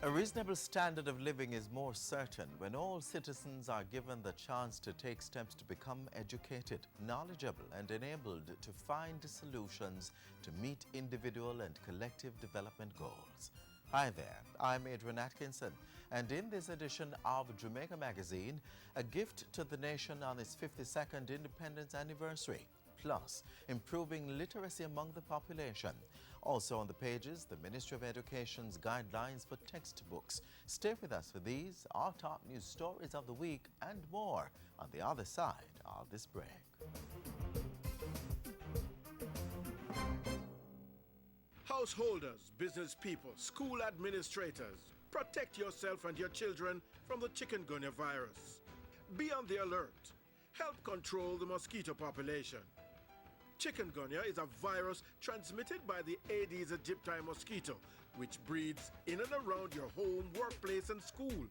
A reasonable standard of living is more certain when all citizens are given the chance to take steps to become educated, knowledgeable, and enabled to find solutions to meet individual and collective development goals. Hi there, I'm Adrian Atkinson, and in this edition of Jamaica Magazine, a gift to the nation on its 52nd independence anniversary. Plus, improving literacy among the population. Also on the pages, the Ministry of Education's guidelines for textbooks. Stay with us for these, our top news stories of the week, and more on the other side of this break. Householders, business people, school administrators, protect yourself and your children from the chikungunya virus. Be on the alert. Help control the mosquito population. Chikungunya is a virus transmitted by the Aedes aegypti mosquito, which breeds in and around your home, workplace, and school.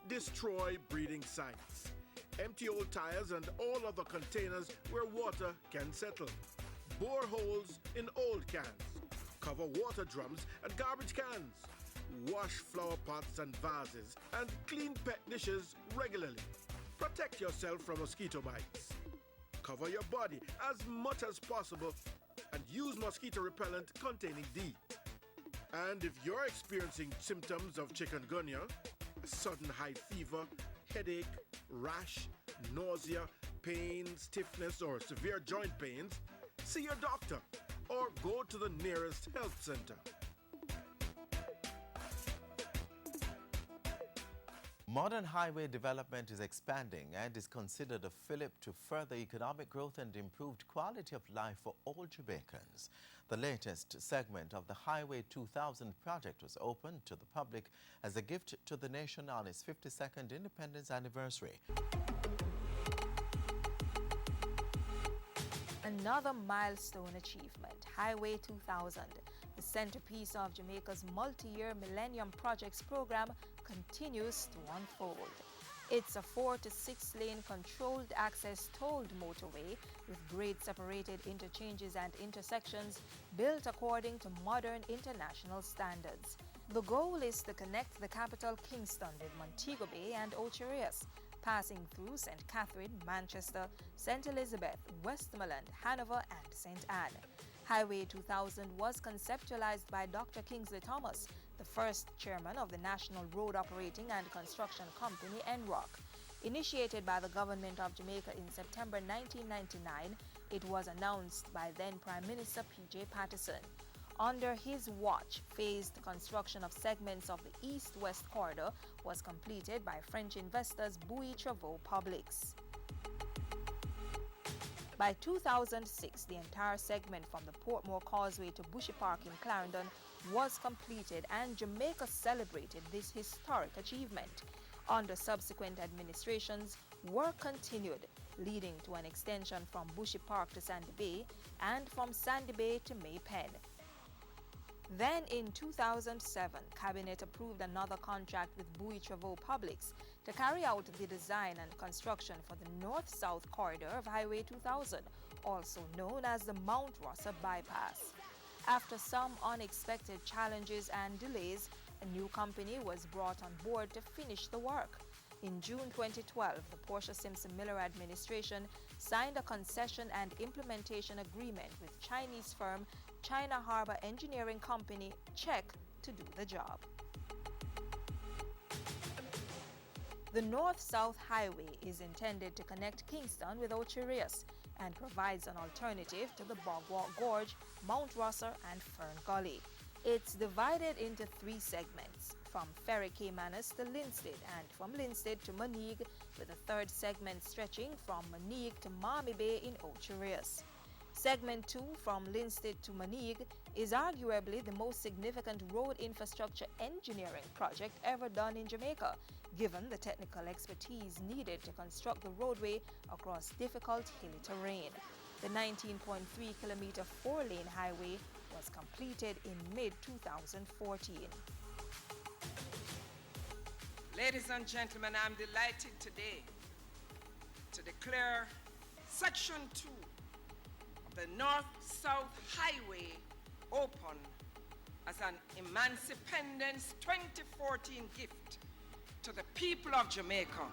Destroy breeding sites. Empty old tires and all other containers where water can settle. Bore holes in old cans. Cover water drums and garbage cans. Wash flower pots and vases and clean pet dishes regularly. Protect yourself from mosquito bites. Cover your body as much as possible and use mosquito repellent containing DEET. And if you're experiencing symptoms of chikungunya, a sudden high fever, headache, rash, nausea, pain, stiffness, or severe joint pains, see your doctor or go to the nearest health center. Modern highway development is expanding and is considered a fillip to further economic growth and improved quality of life for all Jamaicans. The latest segment of the Highway 2000 project was opened to the public as a gift to the nation on its 52nd independence anniversary. Another milestone achievement, Highway 2000, the centerpiece of Jamaica's multi-year Millennium Projects program, continues to unfold. It's a 4 to 6 lane controlled access tolled motorway with grade separated interchanges and intersections built according to modern international standards. The goal is to connect the capital Kingston with Montego Bay and Ocho Rios, passing through St. Catherine, Manchester, St. Elizabeth, Westmoreland, Hanover, and St. Anne. Highway 2000 was conceptualized by Dr. Kingsley Thomas, the first chairman of the National Road Operating and Construction Company, NROC. Initiated by the government of Jamaica in September 1999, it was announced by then Prime Minister P.J. Patterson. Under his watch, phased construction of segments of the east-west corridor was completed by French investors Bouygues Travaux Publics. By 2006, the entire segment from the Portmore Causeway to Bushy Park in Clarendon was completed, and Jamaica celebrated this historic achievement. Under subsequent administrations, work continued, leading to an extension from Bushy Park to Sandy Bay and from Sandy Bay to May Pen. Then in 2007, Cabinet approved another contract with Bouygues Travaux Publics to carry out the design and construction for the north-south corridor of Highway 2000, also known as the Mount Rosser Bypass. After some unexpected challenges and delays, a new company was brought on board to finish the work. In June 2012, the Portia Simpson Miller administration signed a concession and implementation agreement with Chinese firm China Harbor Engineering Company, CHEC, to do the job. The North-South Highway is intended to connect Kingston with Ocho Rios and provides an alternative to the Bogwalk Gorge, Mount Rosser, and Fern Gully. It's divided into 3 segments, from Ferry Caymanas to Linstead and from Linstead to Moneague, with a 3rd segment stretching from Moneague to Marmy Bay in Ocho Rios. Segment 2 from Linstead to Moneague is arguably the most significant road infrastructure engineering project ever done in Jamaica, given the technical expertise needed to construct the roadway across difficult hilly terrain. The 19.3-kilometer 4-lane highway was completed in mid-2014. Ladies and gentlemen, I'm delighted today to declare Section 2 of the North-South Highway open as an Emancipendence 2014 gift to the people of Jamaica.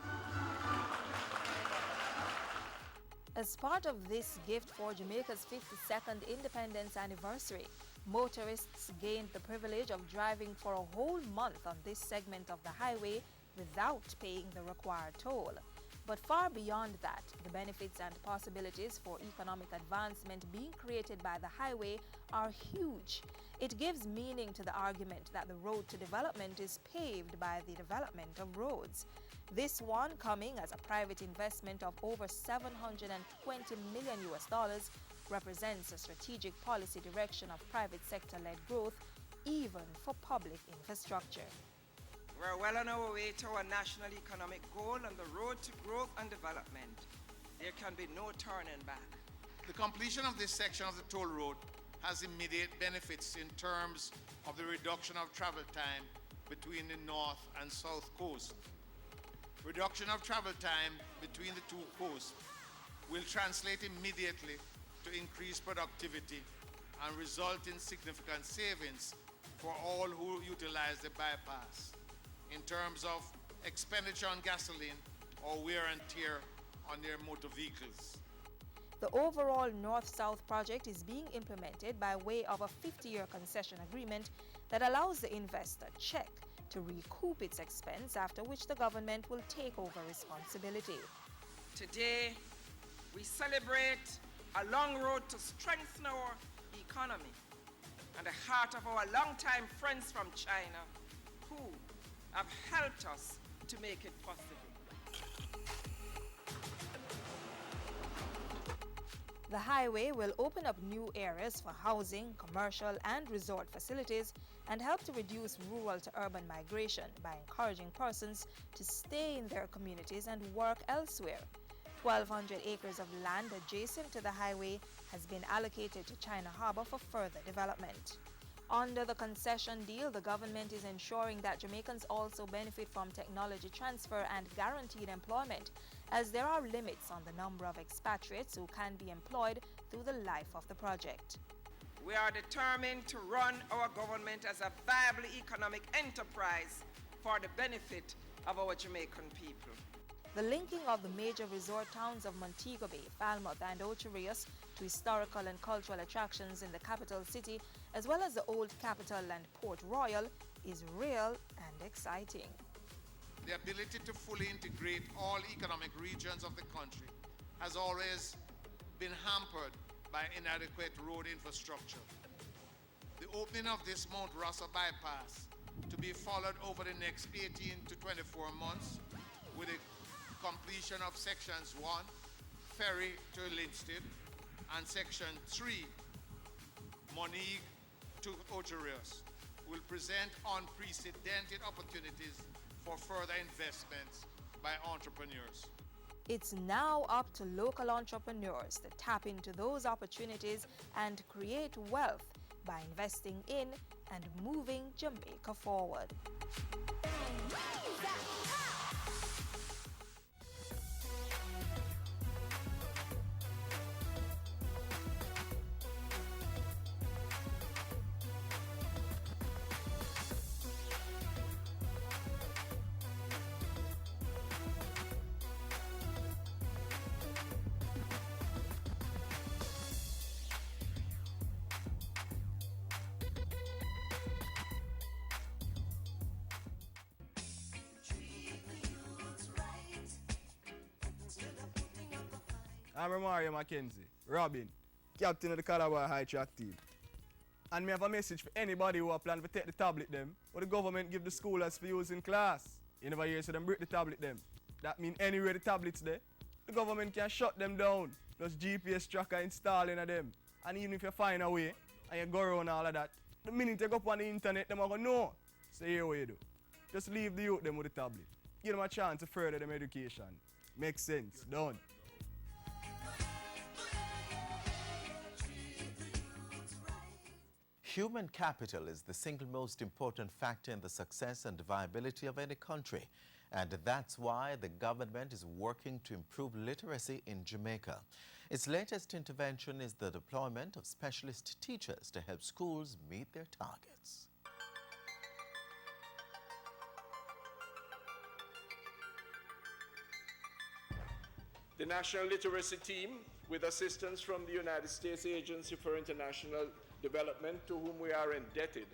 As part of this gift for Jamaica's 52nd independence anniversary, motorists gained the privilege of driving for a whole month on this segment of the highway without paying the required toll. But far beyond that, the benefits and possibilities for economic advancement being created by the highway are huge. It gives meaning to the argument that the road to development is paved by the development of roads. This one coming as a private investment of over $720 million represents a strategic policy direction of private sector-led growth, even for public infrastructure. We're well on our way to our national economic goal on the road to growth and development. There can be no turning back. The completion of this section of the toll road has immediate benefits in terms of the reduction of travel time between the north and south coast. Reduction of travel time between the two coasts will translate immediately to increased productivity and result in significant savings for all who utilize the bypass in terms of expenditure on gasoline or wear and tear on their motor vehicles. The overall North-South project is being implemented by way of a 50-year concession agreement that allows the investor check to recoup its expense, after which the government will take over responsibility. Today, we celebrate a long road to strengthen our economy and the heart of our longtime friends from China who have helped us to make it possible. The highway will open up new areas for housing, commercial and resort facilities and help to reduce rural to urban migration by encouraging persons to stay in their communities and work elsewhere. 1,200 acres of land adjacent to the highway has been allocated to China Harbour for further development. Under the concession deal, the government is ensuring that Jamaicans also benefit from technology transfer and guaranteed employment, as there are limits on the number of expatriates who can be employed through the life of the project. We are determined to run our government as a viable economic enterprise for the benefit of our Jamaican people. The linking of the major resort towns of Montego Bay, Falmouth and Ocho Rios to historical and cultural attractions in the capital city, as well as the old capital and Port Royal, is real and exciting. The ability to fully integrate all economic regions of the country has always been hampered by inadequate road infrastructure. The opening of this Mount Rossa bypass, to be followed over the next 18 to 24 months with the completion of sections 1, ferry to Linstead, and section 3, Monique to Ocho Rios, will present unprecedented opportunities for further investments by entrepreneurs. It's now up to local entrepreneurs to tap into those opportunities and create wealth by investing in and moving Jamaica forward. I'm Mario Mackenzie, Robin, captain of the Calabar High Track team. And me have a message for anybody who are planning to take the tablet them, or the government give the schoolers for use in class. You never hear so them break the tablet them. That mean anywhere the tablets there, the government can shut them down. Just GPS tracker installing of them. And even if you find a way, and you go around all of that, the minute you go up on the internet, them are going to know. So here what you do. Just leave the youth them with the tablet. Give them a chance to further them education. Makes sense. Done. Human capital is the single most important factor in the success and viability of any country, and that's why the government is working to improve literacy in Jamaica. Its latest intervention is the deployment of specialist teachers to help schools meet their targets. The National Literacy Team, with assistance from the United States Agency for International Development, to whom we are indebted,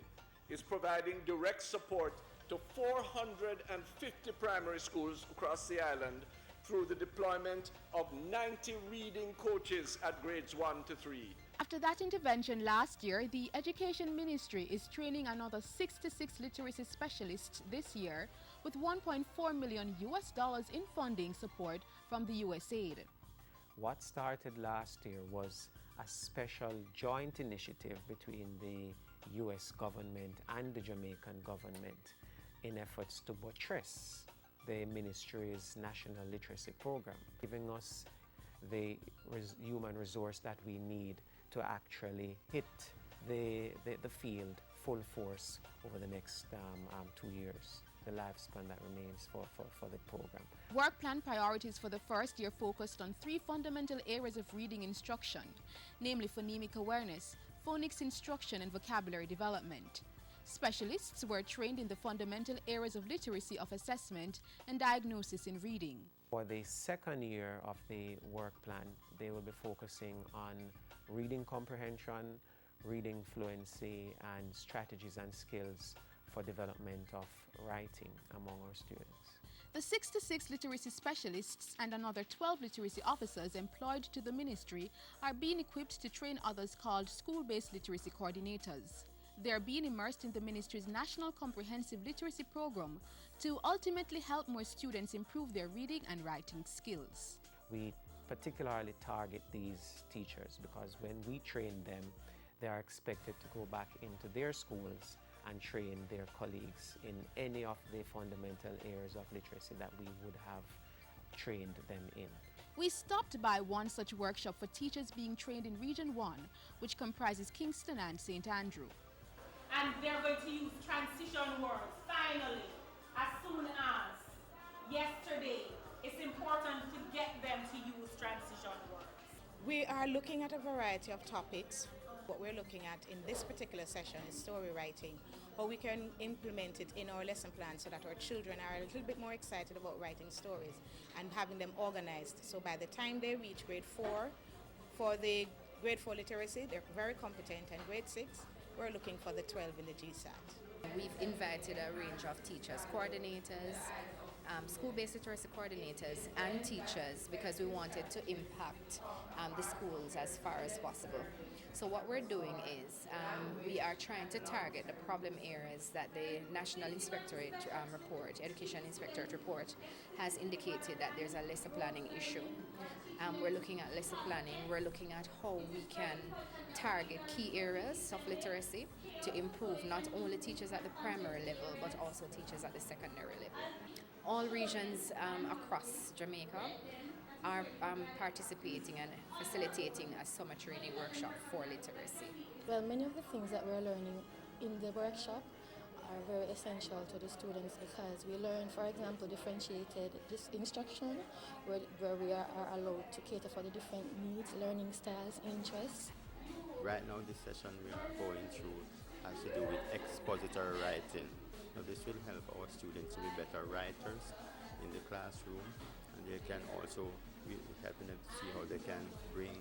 is providing direct support to 450 primary schools across the island through the deployment of 90 reading coaches at grades 1 to 3. After that intervention last year, the Education Ministry is training another 66 literacy specialists this year with $1.4 million in funding support from the USAID. What started last year was a special joint initiative between the US government and the Jamaican government in efforts to buttress the ministry's national literacy program, giving us the human resource that we need to actually hit the field full force over the next 2 years, the lifespan that remains for the program. Work plan priorities for the first year focused on 3 fundamental areas of reading instruction, namely phonemic awareness, phonics instruction, and vocabulary development. Specialists were trained in the fundamental areas of literacy of assessment and diagnosis in reading. For the second year of the work plan, they will be focusing on reading comprehension, reading fluency, and strategies and skills for development of writing among our students. The 66 literacy specialists and another 12 literacy officers employed to the ministry are being equipped to train others called school-based literacy coordinators. They are being immersed in the ministry's National Comprehensive Literacy Program to ultimately help more students improve their reading and writing skills. We particularly target these teachers because when we train them, they are expected to go back into their schools and train their colleagues in any of the fundamental areas of literacy that we would have trained them in. We stopped by one such workshop for teachers being trained in Region 1, which comprises Kingston and St. Andrew. And they're going to use transition words, finally, as soon as yesterday. It's important to get them to use transition words. We are looking at a variety of topics. What we're looking at in this particular session is story writing, how we can implement it in our lesson plan so that our children are a little bit more excited about writing stories and having them organized. So by the time they reach grade 4, for the grade 4 literacy, they're very competent, and grade 6, we're looking for the 12 in the GSAT. We've invited a range of teachers, coordinators, school-based literacy coordinators and teachers because we wanted to impact the schools as far as possible. So what we're doing is we are trying to target the problem areas that the National Inspectorate report, Education Inspectorate report, has indicated that there's a lesson planning issue. We're looking at lesson planning, we're looking at how we can target key areas of literacy to improve not only teachers at the primary level but also teachers at the secondary level. All regions across Jamaica are participating and facilitating a summer training workshop for literacy. Well, many of the things that we're learning in the workshop are very essential to the students because we learn, for example, differentiated instruction where we are allowed to cater for the different needs, learning styles, interests. Right now, this session we are going through has to do with expository writing. Now, this will help our students to be better writers in the classroom, and they can also be helping them to see how they can bring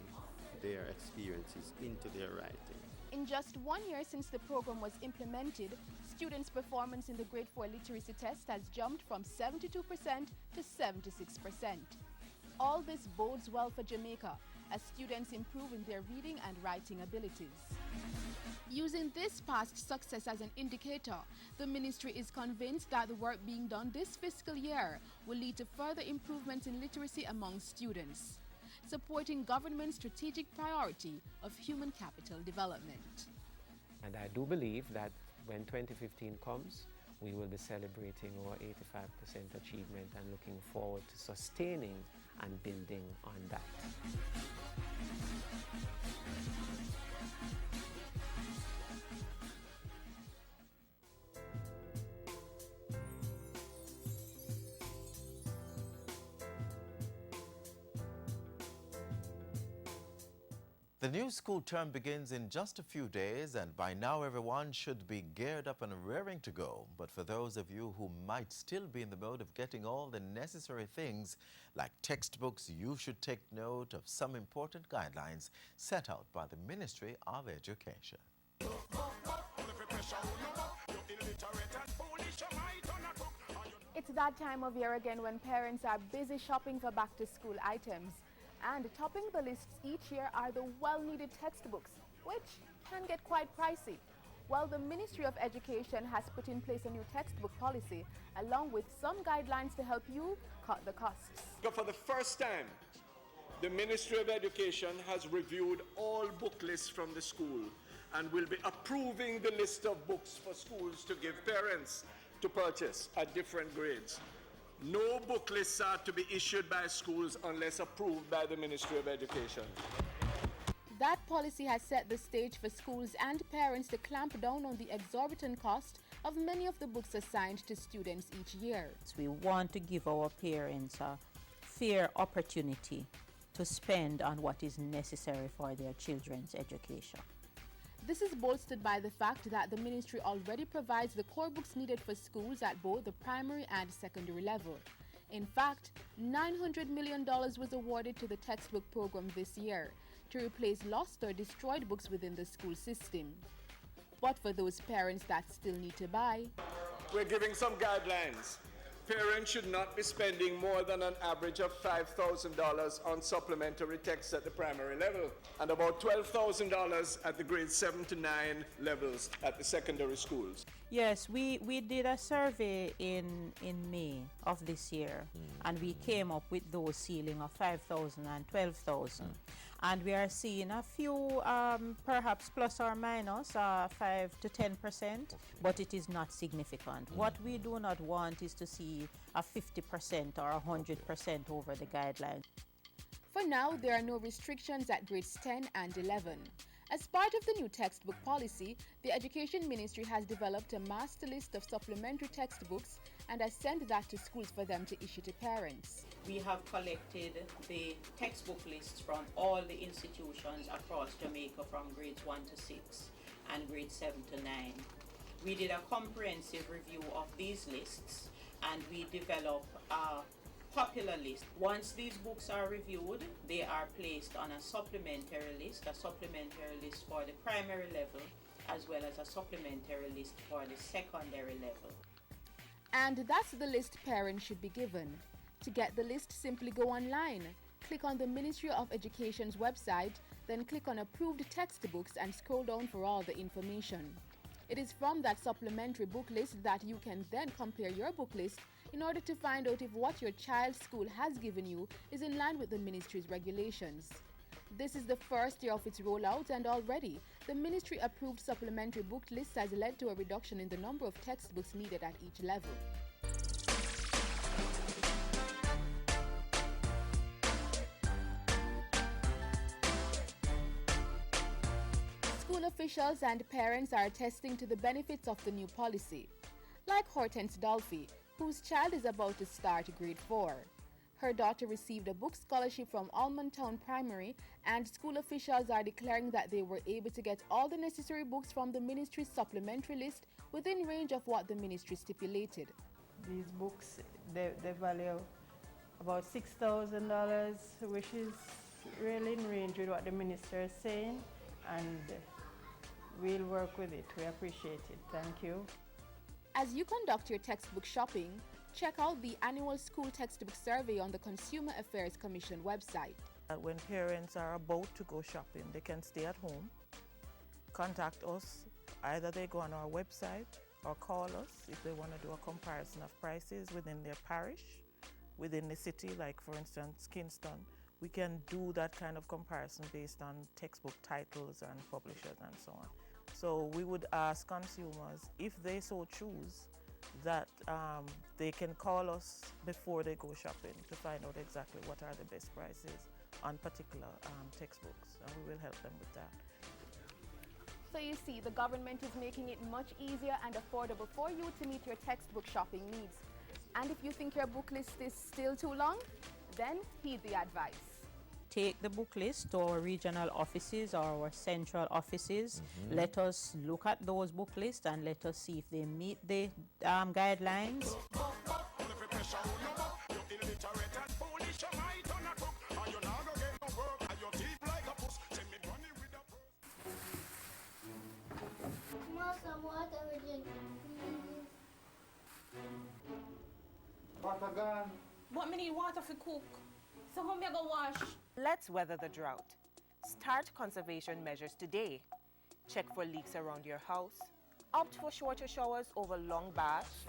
their experiences into their writing. In just 1 year since the program was implemented, students' performance in the grade 4 literacy test has jumped from 72% to 76%. All this bodes well for Jamaica as students improve in their reading and writing abilities. Using this past success as an indicator, the ministry is convinced that the work being done this fiscal year will lead to further improvements in literacy among students, supporting government's strategic priority of human capital development. And I do believe that when 2015 comes, we will be celebrating our 85% achievement and looking forward to sustaining and building on that. The new school term begins in just a few days, and by now everyone should be geared up and raring to go. But for those of you who might still be in the mode of getting all the necessary things like textbooks, you should take note of some important guidelines set out by the Ministry of Education. It's that time of year again when parents are busy shopping for back-to-school items. And topping the lists each year are the well-needed textbooks, which can get quite pricey. Well, the Ministry of Education has put in place a new textbook policy, along with some guidelines to help you cut the costs. For the first time, the Ministry of Education has reviewed all book lists from the school and will be approving the list of books for schools to give parents to purchase at different grades. No book lists are to be issued by schools unless approved by the Ministry of Education. That policy has set the stage for schools and parents to clamp down on the exorbitant cost of many of the books assigned to students each year. We want to give our parents a fair opportunity to spend on what is necessary for their children's education. This is bolstered by the fact that the ministry already provides the core books needed for schools at both the primary and secondary level. In fact, $900 million was awarded to the textbook program this year to replace lost or destroyed books within the school system. But for those parents that still need to buy, we're giving some guidelines. Parents should not be spending more than an average of $5,000 on supplementary texts at the primary level and about $12,000 at the grades 7 to 9 levels at the secondary schools. Yes, we did a survey in May of this year, and we came up with those ceiling of 5,000 and 12,000. And we are seeing a few, perhaps plus or minus 5 to 10%, but it is not significant. What we do not want is to see a 50% or 100% over the guidelines. For now, there are no restrictions at grades 10 and 11. As part of the new textbook policy, the Education Ministry has developed a master list of supplementary textbooks and has sent that to schools for them to issue to parents. We have collected the textbook lists from all the institutions across Jamaica from grades 1 to 6 and grades 7 to 9. We did a comprehensive review of these lists and we developed a popular list. Once these books are reviewed, they are placed on a supplementary list for the primary level as well as a supplementary list for the secondary level. And that's the list parents should be given. To get the list, simply go online, click on the Ministry of Education's website, then click on Approved Textbooks and scroll down for all the information. It is from that supplementary book list that you can then compare your book list in order to find out if what your child's school has given you is in line with the ministry's regulations. This is the first year of its rollout, and already the ministry-approved supplementary book list has led to a reduction in the number of textbooks needed at each level. School officials and parents are attesting to the benefits of the new policy, like Hortense Dolphy, whose child is about to start grade 4. Her daughter received a book scholarship from Almond Town Primary, and school officials are declaring that they were able to get all the necessary books from the ministry's supplementary list within range of what the ministry stipulated. These books, they value about $6,000, which is really in range with what the minister is saying, and we'll work with it. We appreciate it. Thank you. As you conduct your textbook shopping, check out the annual school textbook survey on the Consumer Affairs Commission website. When parents are about to go shopping, they can stay at home, contact us. Either they go on our website or call us if they want to do a comparison of prices within their parish, within the city, like for instance Kingston. We can do that kind of comparison based on textbook titles and publishers and so on. So we would ask consumers, if they so choose, that they can call us before they go shopping to find out exactly what are the best prices on particular textbooks, and we will help them with that. So you see, the government is making it much easier and affordable for you to meet your textbook shopping needs. And if you think your book list is still too long, then heed the advice. take the book list to our regional offices or our central offices. Let us look at those book lists and let us see if they meet the guidelines. But me need water for cook. So how me go wash? Let's weather the drought. Start conservation measures today. Check for leaks around your house. Opt for shorter showers over long baths.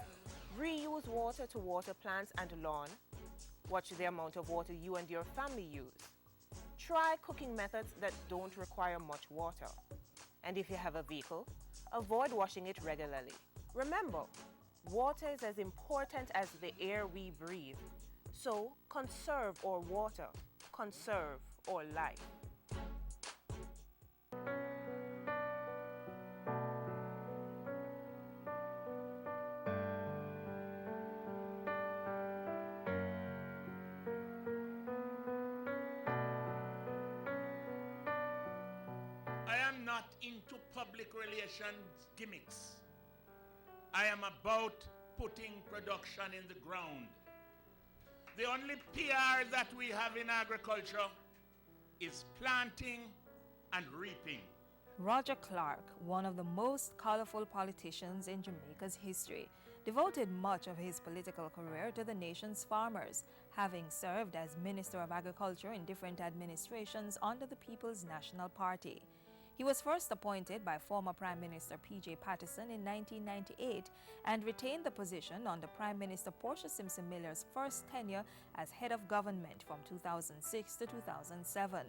Reuse water to water plants and lawn. Watch the amount of water you and your family use. Try cooking methods that don't require much water. And if you have a vehicle, avoid washing it regularly. Remember, water is as important as the air we breathe. So conserve our water, conserve our life. I am not into public relations gimmicks. I am about putting production in the ground. The only PR that we have in agriculture is planting and reaping. Roger Clark, one of the most colorful politicians in Jamaica's history, devoted much of his political career to the nation's farmers, having served as Minister of Agriculture in different administrations under the People's National Party. He was first appointed by former Prime Minister P.J. Patterson in 1998 and retained the position under Prime Minister Portia Simpson Miller's first tenure as head of government from 2006 to 2007.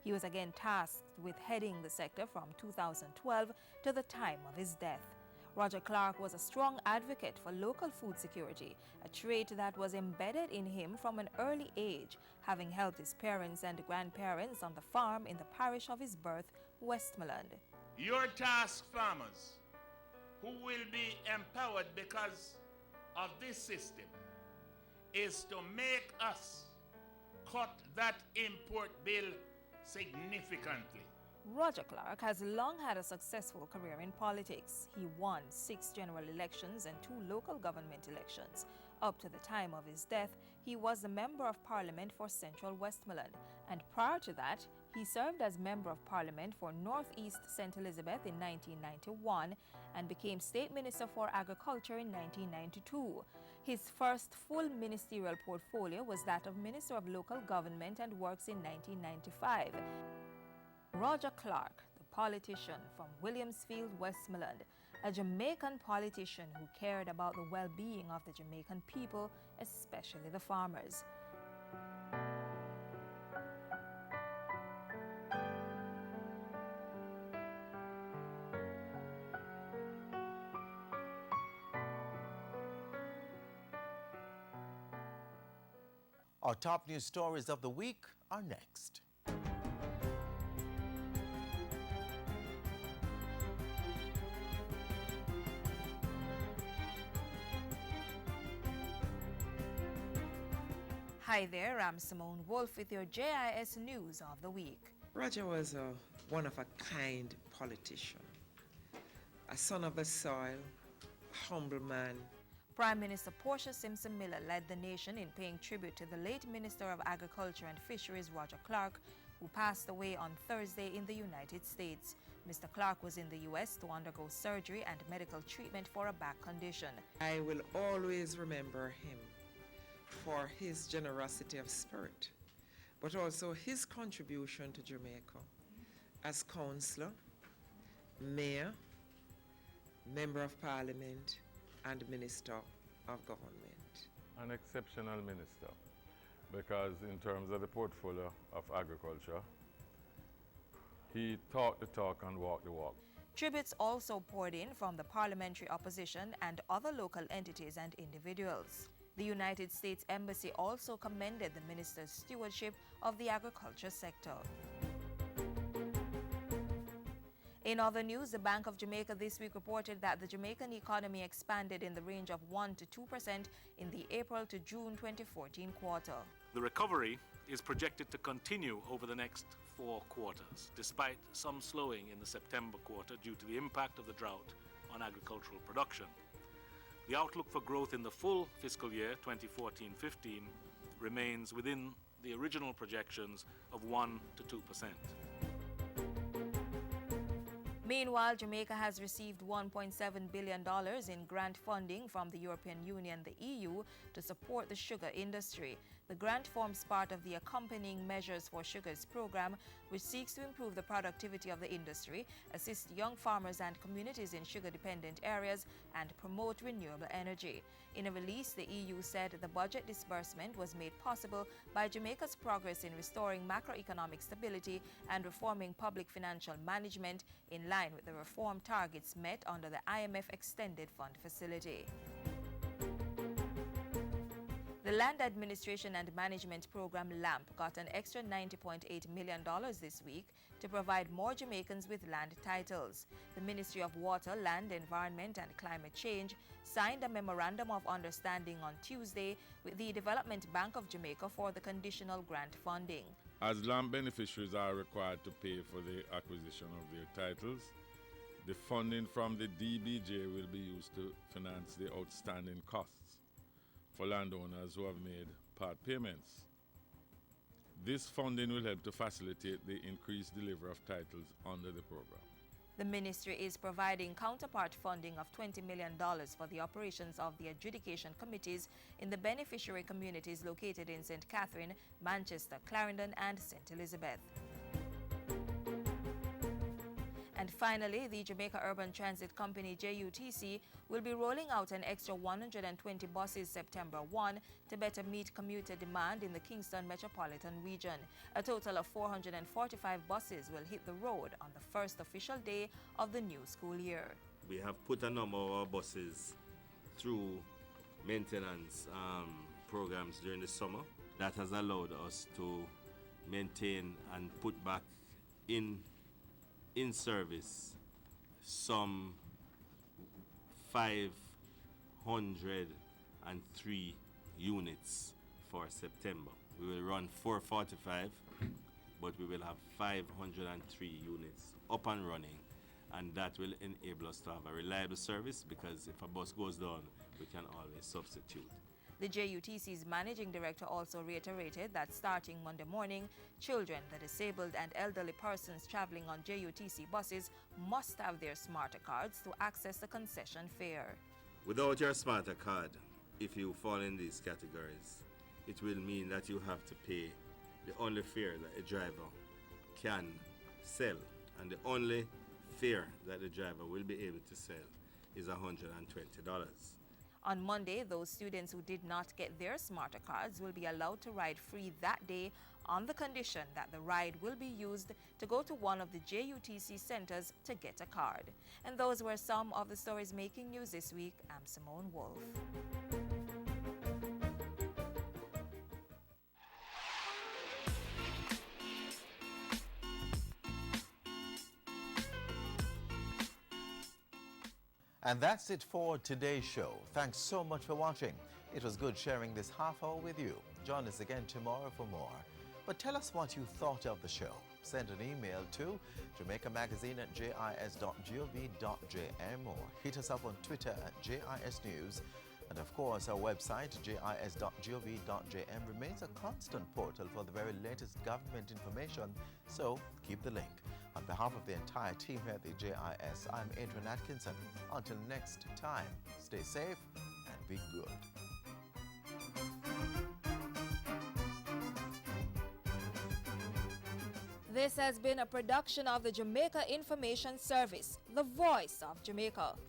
He was again tasked with heading the sector from 2012 to the time of his death. Roger Clark was a strong advocate for local food security, a trait that was embedded in him from an early age, having helped his parents and grandparents on the farm in the parish of his birth, Westmoreland. Your task, farmers, who will be empowered because of this system, is to make us cut that import bill significantly. Roger Clark has long had a successful career in politics. He won 6 general elections and 2 local government elections. Up to the time of his death, he was a Member of Parliament for Central Westmoreland, and prior to that, he served as Member of Parliament for Northeast St. Elizabeth in 1991 and became State Minister for Agriculture in 1992. His first full ministerial portfolio was that of Minister of Local Government and Works in 1995. Roger Clark, the politician from Williamsfield, Westmoreland, a Jamaican politician who cared about the well-being of the Jamaican people, especially the farmers. Our top news stories of the week are next. Hi there, I'm Simone Wolf with your JIS News of the Week. Roger was one of a kind politician, a son of the soil, a humble man. Prime Minister Portia Simpson Miller led the nation in paying tribute to the late Minister of Agriculture and Fisheries, Roger Clark, who passed away on Thursday in the United States. Mr. Clark was in the U.S. to undergo surgery and medical treatment for a back condition. I will always remember him for his generosity of spirit, but also his contribution to Jamaica as councillor, mayor, member of parliament, and minister of government. An exceptional minister, because in terms of the portfolio of agriculture, he talked the talk and walked the walk. Tributes also poured in from the parliamentary opposition and other local entities and individuals. The United States Embassy also commended the minister's stewardship of the agriculture sector. In other news, the Bank of Jamaica this week reported that the Jamaican economy expanded in the range of 1 to 2% in the April to June 2014 quarter. The recovery is projected to continue over the next 4 quarters, despite some slowing in the September quarter due to the impact of the drought on agricultural production. The outlook for growth in the full fiscal year 2014-15 remains within the original projections of 1 to 2%. Meanwhile, Jamaica has received $1.7 billion in grant funding from the European Union, the EU, to support the sugar industry. The grant forms part of the Accompanying Measures for Sugars program, which seeks to improve the productivity of the industry, assist young farmers and communities in sugar-dependent areas, and promote renewable energy. In a release, the EU said the budget disbursement was made possible by Jamaica's progress in restoring macroeconomic stability and reforming public financial management in line with the reform targets met under the IMF Extended Fund Facility. The Land Administration and Management Program LAMP got an extra $90.8 million this week to provide more Jamaicans with land titles. The Ministry of Water, Land, Environment and Climate Change signed a Memorandum of Understanding on Tuesday with the Development Bank of Jamaica for the conditional grant funding. As land beneficiaries are required to pay for the acquisition of their titles, the funding from the DBJ will be used to finance the outstanding costs for landowners who have made part payments. This funding will help to facilitate the increased delivery of titles under the program. The ministry is providing counterpart funding of $20 million for the operations of the adjudication committees in the beneficiary communities located in St. Catherine, Manchester, Clarendon, and St. Elizabeth. And finally, the Jamaica Urban Transit Company, JUTC, will be rolling out an extra 120 buses September 1 to better meet commuter demand in the Kingston metropolitan region. A total of 445 buses will hit the road on the first official day of the new school year. We have put a number of our buses through maintenance programs during the summer. That has allowed us to maintain and put back in service some 503 units for September. We will run 445, but we will have 503 units up and running, and that will enable us to have a reliable service, because if a bus goes down, we can always substitute. The JUTC's managing director also reiterated that starting Monday morning, children, the disabled and elderly persons traveling on JUTC buses must have their smarter cards to access the concession fare. Without your smarter card, if you fall in these categories, it will mean that you have to pay the only fare that a driver can sell, and the only fare that the driver will be able to sell is $120. On Monday, those students who did not get their smarter cards will be allowed to ride free that day on the condition that the ride will be used to go to one of the JUTC centers to get a card. And those were some of the stories making news this week. I'm Simone Wolf. And that's it for today's show. Thanks so much for watching. It was good sharing this half hour with you. Join us again tomorrow for more. But tell us what you thought of the show. Send an email to jamaicamagazine@jis.gov.jm or hit us up on Twitter @JISNews. And of course, our website, jis.gov.jm, remains a constant portal for the very latest government information, so keep the link. On behalf of the entire team here at the JIS, I'm Adrian Atkinson. Until next time, stay safe and be good. This has been a production of the Jamaica Information Service, the voice of Jamaica.